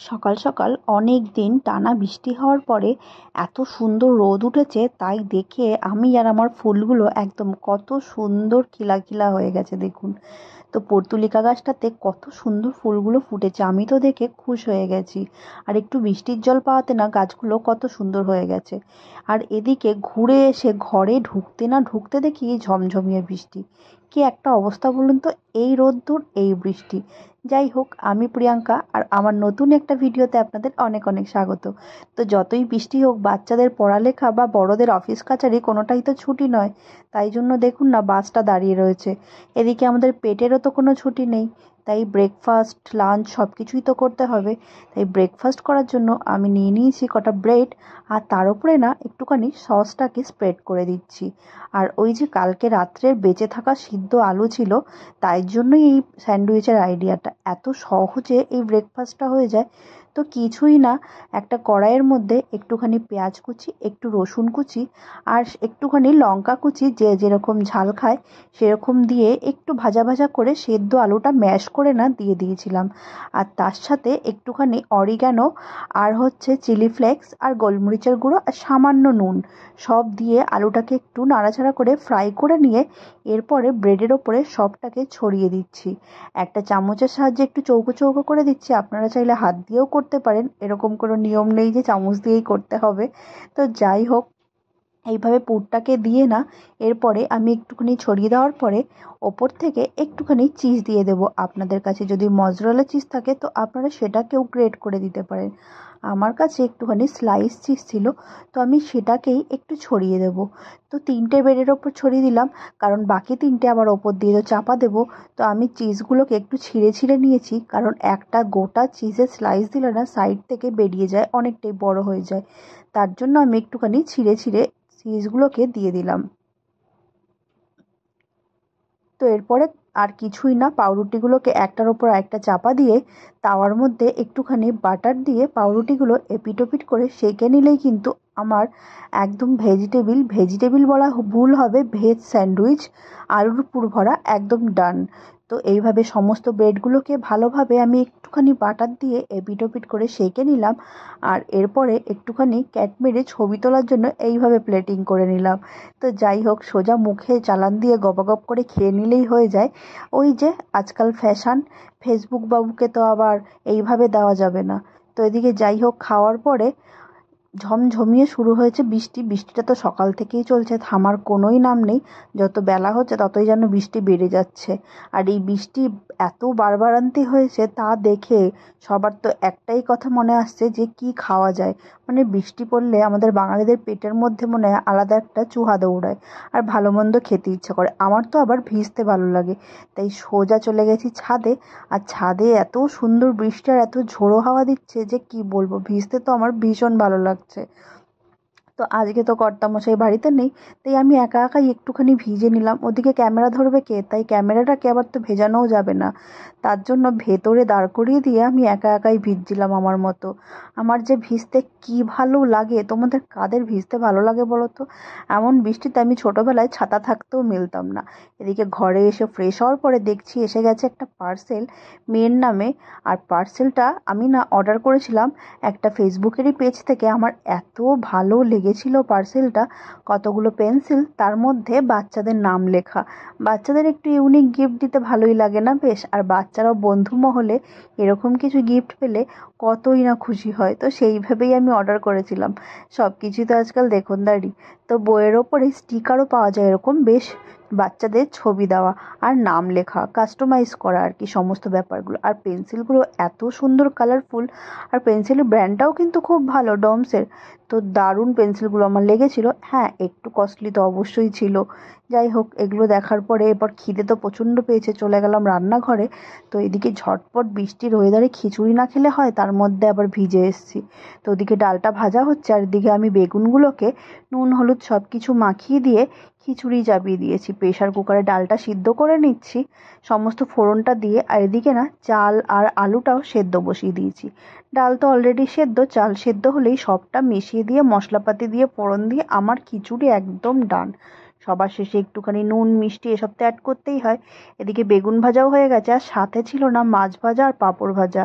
সকাল সকাল অনেক দিন টানা বৃষ্টি হওয়ার পরে এত সুন্দর রোদ উঠেছে, তাই দেখে আমি আর আমার ফুলগুলো একদম কত সুন্দর খিলাখিলা হয়ে গেছে দেখুন। তো পর্তুলিকা গাছটাতে কত সুন্দর ফুলগুলো ফুটেছে, আমি তো দেখে খুশ হয়ে গেছি। আর একটু বৃষ্টির জল পাওয়াতে না গাছগুলো কত সুন্দর হয়ে গেছে। আর এদিকে ঘুরে এসে ঘরে ঢুকতে না ঢুকতে দেখি ঝমঝমিয়ে বৃষ্টি। কি একটা অবস্থা বলুন তো, এই রোদ্দুর এই বৃষ্টি। যাই হোক, আমি প্রিয়াঙ্কা আর আমার নতুন একটা ভিডিওতে আপনাদের অনেক অনেক স্বাগত। তো যতই বৃষ্টি হোক, বাচ্চাদের পড়ালেখা বা বড়দের অফিস কাছারি কোনোটাই তো ছুটি নয়। তাই জন্য দেখুন না, বাসটা দাঁড়িয়ে রয়েছে। এদিকে আমাদের পেটেরও তো কোনো ছুটি নেই, তাই ব্রেকফাস্ট লাঞ্চ সব কিছুই তো করতে হবে। তাই ব্রেকফাস্ট করার জন্য আমি নিয়ে নিয়েছি কটা ব্রেড, আর তার উপরে না একটুখানি সসটাকে স্প্রেড করে দিচ্ছি। আর ওই যে কালকে রাত্রের বেঁচে থাকা সিদ্ধ আলু ছিল, তাই জন্যই এই স্যান্ডউইচের আইডিয়াটা। এত সহজে এই ব্রেকফাস্টটা হয়ে যায়। তো কিছুই না, একটা কড়াইয়ের মধ্যে একটুখানি পেঁয়াজ কুচি, একটু রসুন কুচি, আর একটুখানি লঙ্কা কুচি, যে যেরকম ঝাল খায় সেরকম দিয়ে একটু ভাজা ভাজা করে সেদ্ধ আলুটা ম্যাশ করে না দিয়ে দিয়েছিলাম। আর তার সাথে একটুখানি অরিগ্যানো, আর হচ্ছে চিলি ফ্লেক্স, আর গোলমরিচের গুঁড়ো, আর সামান্য নুন সব দিয়ে আলুটাকে একটু নাড়াচাড়া করে ফ্রাই করে নিয়ে এরপরে ব্রেডের ওপরে সবটাকে ছড়িয়ে দিচ্ছি। একটা চামচের সাহায্যে একটু চৌকো চৌকো করে দিচ্ছি, আপনারা চাইলে হাত দিয়েও করতে পারেন, এরকম কোনো নিয়ম নেই যে চামচ দিয়েই করতে হবে। তো যাই হোক, এইভাবে পুরটাকে দিয়ে না এরপরে আমি একটুখানি ছড়িয়ে দেওয়ার পরে ওপর থেকে একটুখানি চিজ দিয়ে দেবো। আপনাদের কাছে যদি মজরেলা চিজ থাকে তো আপনারা সেটাকেও গ্রেট করে দিতে পারেন। আমার কাছে একটুখানি স্লাইস চিজ ছিল, তো আমি সেটাকেই একটু ছড়িয়ে দেব। তো 3টে ব্রেডের ওপর ছড়িয়ে দিলাম, কারণ বাকি 3টে আবার ওপর দিয়ে তো চাপা দেবো। তো আমি চিজগুলোকে একটু ছিঁড়ে ছিঁড়ে নিয়েছি, কারণ একটা গোটা চিজের স্লাইস দিলে না সাইড থেকে বেরিয়ে যায়, অনেকটাই বড় হয়ে যায়। তার জন্য আমি একটুখানি ছিঁড়ে ছিঁড়ে চিজগুলোকে দিয়ে দিলাম। তো এরপরে আর কিছুই না, পাউরুটিগুলোকে একটার ওপর একটা চাপা দিয়ে তাওয়ার মধ্যে একটুখানি বাটার দিয়ে পাউরুটিগুলো এপিট ওপিট করে সেঁকে নিলেই কিন্তু আমার একদম ভেজিটেবিল বলা ভুল হবে, ভেজ স্যান্ডউইচ আলুর পুর ভরা একদম ডান। তো এইভাবে সমস্ত ব্রেডগুলোকে ভালোভাবে আমি একটুখানি বাটার দিয়ে এপিট ওপিট করে সেঁকে নিলাম। আর এরপরে একটুখানি ক্যাট মেরে ছবি তোলার জন্য এইভাবে প্লেটিং করে নিলাম। তো যাই হোক, সোজা মুখে চালান দিয়ে গপাগপ করে খেয়ে নিলেই হয়ে যায়। ওই যে আজকাল ফ্যাশন, ফেসবুক বাবুকে তো আবার এইভাবে দেওয়া যাবে না। তো এদিকে যাই হোক, খাওয়ার পরে ঝমঝমিয়ে শুরু হয়েছে বৃষ্টি। বৃষ্টিটা তো সকাল থেকেই চলছে, থামার কোনোই নাম নেই। যত বেলা হচ্ছে ততই যেন বৃষ্টি বেড়ে যাচ্ছে। আর এই বৃষ্টি এত বাড়বাড়ন্তি হয়েছে তা দেখে সবার তো একটাই কথা মনে আসছে যে কি খাওয়া যায়। মানে বৃষ্টি পড়লে আমাদের বাঙালিদের পেটের মধ্যে মনে হয় আলাদা একটা চুহা দৌড়ায়, আর ভালো মন্দ খেতে ইচ্ছে করে। আমার তো আবার ভিজতে ভালো লাগে, তাই সোজা চলে গেছি ছাদে। আর ছাদে এত সুন্দর বৃষ্টি আর এত ঝোড়ো হাওয়া দিচ্ছে যে কি বলবো, ভিজতে তো আমার ভীষণ ভালো লাগছে। তো আজকে তো কর্তামশাই বাড়িতে নেই, তাই আমি একা একাই একটুখানি ভিজে নিলাম। ওদিকে ক্যামেরা ধরবে কে, তাই ক্যামেরাটাকে আবার তো ভেজানোও যাবে না। তার জন্য ভেতরে দাঁড় করিয়ে দিয়ে আমি একা একাই ভিজছিলাম আমার মতো। আমার যে ভিজতে কি ভালো লাগে, তোমাদের কাদের ভিজতে ভালো লাগে বলো তো? এমন বৃষ্টিতে আমি ছোটোবেলায় ছাতা থাকতেও মিলতাম না। এদিকে ঘরে এসে ফ্রেশ হওয়ার পরে দেখছি এসে গেছে একটা পার্সেল মেয়ের নামে। আর পার্সেলটা আমি না অর্ডার করেছিলাম একটা ফেসবুকেরই পেজ থেকে। আমার এত ভালো লেগেছিল পার্সেলটা, কতগুলো পেন্সিল, তার মধ্যে বাচ্চাদের নাম লেখা। বাচ্চাদের একটু ইউনিক গিফট দিতে ভালোই লাগে না বেশ? আর বাচ্চারাও বন্ধু মহলে এরকম কিছু গিফট পেলে কতই না খুশি হয়। তো সেইভাবেই আমি অর্ডার করেছিলাম। সব কিছুই তো আজকাল দেখনদারি। তো বইয়ের ওপরে স্টিকারও পাওয়া যায় এরকম বেশ, বাচ্চাদের ছবি দেওয়া আর নাম লেখা, কাস্টমাইজ করা আর কি সমস্ত ব্যাপারগুলো। আর পেন্সিলগুলো এত সুন্দর কালারফুল, আর পেন্সিলের ব্র্যান্ডটাও কিন্তু খুব ভালো, ডমসের। তো দারুণ পেন্সিলগুলো আমার লেগেছিল। হ্যাঁ, একটু কস্টলি তো অবশ্যই ছিল। যাই হোক, এগুলো দেখার পরে এবার খিদে তো প্রচণ্ড পেয়েছে, চলে গেলাম রান্নাঘরে। তো এদিকে ঝটপট বৃষ্টির ওয়েদারে খিচুড়ি না খেলে হয়, তার মধ্যে আবার ভিজে এসেছি। তো ওদিকে ডালটা ভাজা হচ্ছে, আর এদিকে আমি বেগুনগুলোকে নুন হলুদ সব কিছু মাখিয়ে দিয়ে খিচুড়ি চাপিয়ে দিয়েছি। প্রেশার কুকারে ডালটা সিদ্ধ করে নিচ্ছি সমস্ত ফোড়নটা দিয়ে। আর এদিকে না চাল আর আলুটাও সেদ্ধ বসিয়ে দিয়েছি। ডাল তো অলরেডি সেদ্ধ, চাল সেদ্ধ হলেই সবটা মিশিয়ে দিয়ে মশলাপাতি দিয়ে ফোড়ন দিয়ে আমার খিচুড়ি একদম ডান। সবার শেষে একটুখানি নুন মিষ্টি এসব তো অ্যাড করতেই হয়। এদিকে বেগুন ভাজাও হয়ে গেছে, আর সাথে ছিল না মাছ ভাজা আর পাঁপড় ভাজা।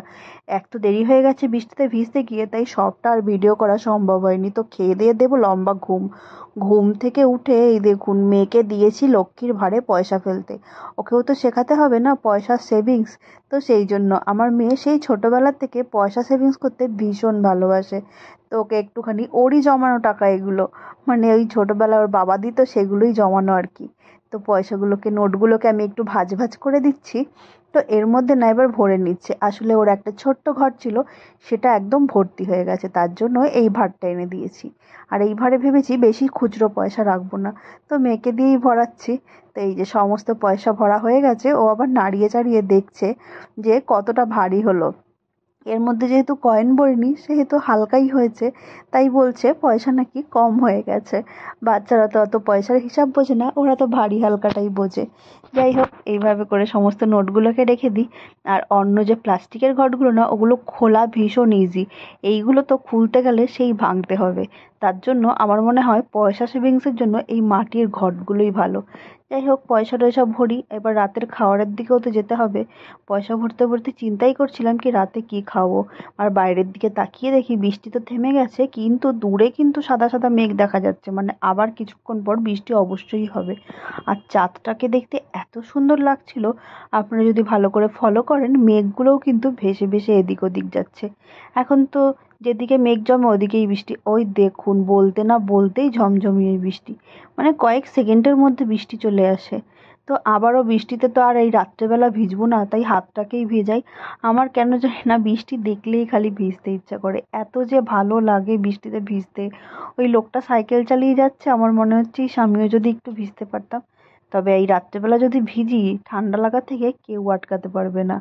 এক তো দেরি হয়ে গেছে বৃষ্টিতে ভিজতে গিয়ে, তাই সবটা আর ভিডিও করা সম্ভব হয়নি। তো খেয়ে দিয়ে দেবো লম্বা ঘুম। ঘুম থেকে উঠে এই দেখুন মেয়েকে দিয়েছি লক্ষ্মীর ভাঁড়ে পয়সা ফেলতে। ওকেও তো শেখাতে হবে না পয়সা সেভিংস। তো সেই জন্য আমার মেয়ে সেই ছোটবেলা থেকে পয়সা সেভিংস করতে ভীষণ ভালোবাসে। তো ওকে একটুখানি ওরই জমানো টাকা এগুলো, মানে ওই ছোটবেলায় ওর বাবা দিত সেগুলোই জমানো আর কি। তো পয়সাগুলোকে নোটগুলোকে আমি একটু ভাঁজ ভাঁজ করে দিচ্ছি। তো এর মধ্যে না এবার ভরে নিচ্ছে। আসলে ওর একটা ছোট্ট ঘর ছিল, সেটা একদম ভর্তি হয়ে গেছে, তার জন্য এই ভাঁড়টা এনে দিয়েছি। আর এই ভাঁড়ে ভেবেছি বেশি খুচরো পয়সা রাখবো না, তো মেয়েকে দিয়েই ভরাচ্ছি। তো এই যে সমস্ত পয়সা ভরা হয়ে গেছে, ও আবার নাড়িয়ে চাড়িয়ে দেখছে যে কতটা ভারী হলো। এর মধ্যে যেহেতু কয়েন ভরিনি সেহেতু হালকাই হয়েছে, তাই বলছে পয়সা নাকি কম হয়ে গেছে। বাচ্চারা তো অত পয়সার হিসাব বোঝে না, ওরা তো ভারী হালকাটাই বোঝে। যাই হোক, এইভাবে করে সমস্ত নোটগুলোকে রেখে দিই। আর অন্য যে প্লাস্টিকের ঘটগুলো না, ওগুলো খোলা ভীষণ ইজি। এইগুলো তো খুলতে গেলে সেই ভাঙতে হবে। তার জন্য আমার মনে হয় পয়সা সেভিংসের জন্য এই মাটির ঘটগুলোই ভালো। যাই হোক, পয়সা টয়সা ভরি, এবার রাতের খাবারের দিকেও তো যেতে হবে। পয়সা ভরতে ভরতে চিন্তাই করছিলাম কি রাতে কি খাবো। আর বাইরের দিকে তাকিয়ে দেখি বৃষ্টি তো থেমে গেছে, কিন্তু দূরে কিন্তু সাদা সাদা মেঘ দেখা যাচ্ছে, মানে আবার কিছুক্ষণ পর বৃষ্টি অবশ্যই হবে। আর চাঁদটাকে দেখতে এত সুন্দর লাগছিল, আপনারা যদি ভালো করে ফলো করেন মেঘগুলোও কিন্তু ভেসে ভেসে এদিক ওদিক যাচ্ছে। এখন তো যেদিকে মেঘ জমে ওদিকেই বৃষ্টি, ওই দেখুন বলতে না বলতেই ঝমঝমিয়ে বৃষ্টি, মানে কয়েক সেকেন্ডের মধ্যে বৃষ্টি চলে আসে। তো আবারও বৃষ্টিতে তো আর এই রাত্রেবেলা ভিজবো না, তাই হাতটাকেই ভেজাই। আমার কেন জানি না বৃষ্টি দেখলেই খালি ভিজতে ইচ্ছা করে, এত যে ভালো লাগে বৃষ্টিতে ভিজতে। ওই লোকটা সাইকেল চালিয়ে যাচ্ছে, আমার মনে হচ্ছে ইস, আমিও যদি একটু ভিজতে পারতাম। তবে এই রাত্রেবেলা যদি ভিজি, ঠান্ডা লাগা থেকে কেউ আটকাতে পারবে না।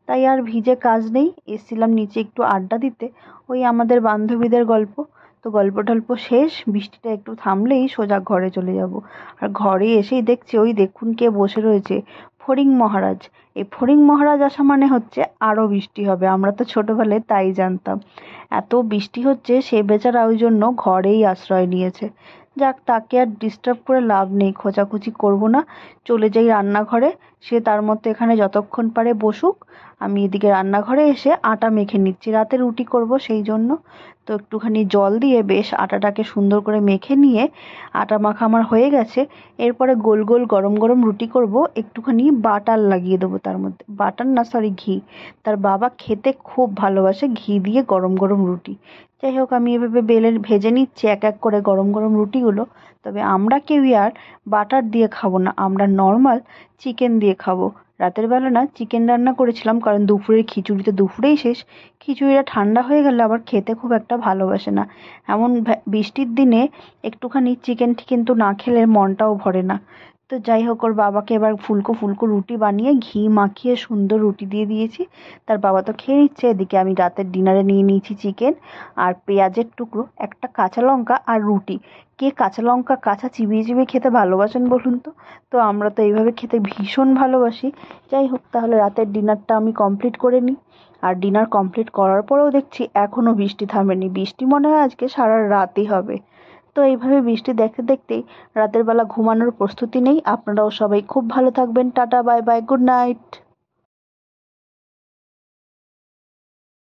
তাই আর ভিজে কাজ নেই, এসছিলাম নিচে একটু আড্ডা দিতে, ওই আমাদের বান্ধবীদের গল্প। তো গল্প টল্প শেষ, বৃষ্টিটা একটু থামলেই সোজা ঘরে চলে যাব। আর ঘরে এসেই দেখছি ওই দেখুন কে বসে রয়েছে, ফড়িং মহারাজ। এই ফড়িং মহারাজ আসা মানে হচ্ছে আরও বৃষ্টি হবে, আমরা তো ছোটবেলায় তাই জানতাম। এত বৃষ্টি হচ্ছে সে বেচারা ওই জন্য ঘরেই আশ্রয় নিয়েছে। যাক, তাকে আর ডিস্টার্ব করে লাভ নেই, খোঁচাখুচি করবো না। চলে যাই রান্নাঘরে, সে তার মতো এখানে যতক্ষণ পারে বসুক। আমি এদিকে রান্নাঘরে এসে আটা মেখে নিচ্ছি, রাতে রুটি করব সেই জন্য। তো একটুখানি জল দিয়ে বেশ আটাটাকে সুন্দর করে মেখে নিয়ে, আটা মাখা আমার হয়ে গেছে। এরপরে গোল গোল গরম গরম রুটি করব, একটুখানি বাটার লাগিয়ে দেবো তার মধ্যে, বাটার না সরি ঘি। তার বাবা খেতে খুব ভালোবাসে ঘি দিয়ে গরম গরম রুটি। যাই হোক, আমি এভাবে বেলে ভেজে নিচ্ছি এক এক করে গরম গরম রুটিগুলো। তবে আমরা কেউই আর বাটার দিয়ে খাবো না, আমরা নর্মাল চিকেন দিয়ে খাবো। রাতের বেলা না চিকেন রান্না করেছিলাম, কারণ দুপুরের খিচুড়ি তো দুপুরেই শেষ। খিচুড়িটা ঠান্ডা হয়ে গেলে আবার খেতে খুব একটা ভালোবাসে না। এমন বৃষ্টির দিনে একটুখানি চিকেন কিন্তু না খেলে মনটাও ভরে না। তো যাই হোক, ওর বাবাকে এবার ফুলকো ফুলকো রুটি বানিয়ে ঘি মাখিয়ে সুন্দর রুটি দিয়ে দিয়েছি। তার বাবা তো খেয়ে নিচ্ছে, এদিকে আমি রাতের ডিনারে নিয়ে নিয়েছি চিকেন আর পেঁয়াজের টুকরো, একটা কাঁচা লঙ্কা আর রুটি। কে কাঁচা লঙ্কা কাঁচা চিবিয়ে চিবিয়ে খেতে ভালোবাসেন বলুন তো? তো আমরা তো এইভাবে খেতে ভীষণ ভালোবাসি। যাই হোক, তাহলে রাতের ডিনারটা আমি কমপ্লিট করে নিই। আর ডিনার কমপ্লিট করার পরেও দেখছি এখনও বৃষ্টি থামেনি, বৃষ্টি মনে হয় আজকে সারা রাতই হবে। তো এইভাবে বৃষ্টি দেখতে দেখতেই রাতের বেলা ঘুমানোর প্রস্তুতি নেই। আপনারাও সবাই খুব ভালো থাকবেন, tata bye bye, good night.